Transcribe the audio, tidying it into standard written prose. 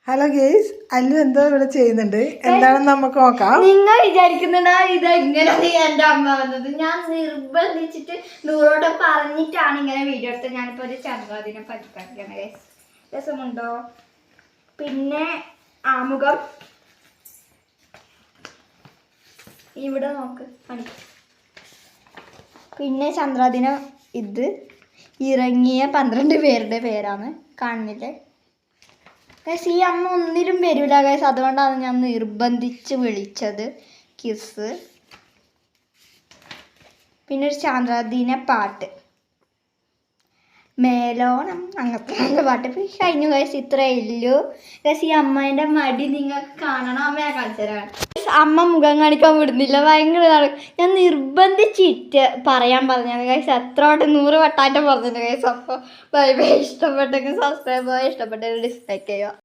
Hello guys, Allu എന്തോ ഇവിടെ ചെയ്യുന്നുണ്ട്. എന്താണെന്ന് നമുക്ക് നോക്കാം. നിങ്ങൾ വിചാരിക്കുന്നുണ്ടാ ഇത് എങ്ങനെയാണ് എൻ്റെ അമ്മ വന്നത്? ഞാൻ നിർബന്ധിച്ചിട്ട് നൂറോടെ പറഞ്ഞിട്ടാണ് ഇങ്ങനെ വീഡിയോ എടുത്തത്. ഞാനിപ്പോൾ ഒരു ചന്ദ്രദിനം പരിപാടിയാണ് ഗേസ്. രസമുണ്ടോ? പിന്നെ ആമുഖം ഇവിടെ നോക്ക് പണി. പിന്നെ ചന്ദ്രദിനം ഇത് ഇറങ്ങിയ 12 പേരുടെ പേരാണ് കാണുന്നില്ലേ ഗൈസ്. ഈ അമ്മ ഒന്നിലും വരില്ല ഗൈസ്, അതുകൊണ്ടാണ് ഞാൻ നിർബന്ധിച്ച് വിളിച്ചത്. കിസ്, പിന്നെ ഒരു ചന്ദ്രദിന പാട്ട്, മേലോണം, അങ്ങനത്തെ പാട്ട് കഴിഞ്ഞു ഗൈസ്. ഇത്രയേ ഉള്ളൂ ഗൈസ്. ഈ അമ്മേൻ്റെ മടി നിങ്ങൾക്ക് കാണണം. അമ്മ ഞാൻ കാണിച്ചു തരാം. അമ്മ മുഖം കാണിക്കാൻ വിടുന്നില്ല, ഭയങ്കര ഞാൻ നിർബന്ധിച്ചിട്ട് പറയാൻ പറഞ്ഞാണ് ഗൈസ്. എത്രയോട്ട് 100 വട്ടായിട്ട് പറഞ്ഞിട്ടുണ്ട് ഗൈസ്. അപ്പോൾ ബൈ ബൈ. ഇഷ്ടപ്പെട്ടെങ്കിൽ സബ്സ്ക്രൈബ് ചെയ്യുക, ഇഷ്ടപ്പെട്ടെങ്കിൽ ഡിസ്ലൈക്ക് ചെയ്യുക.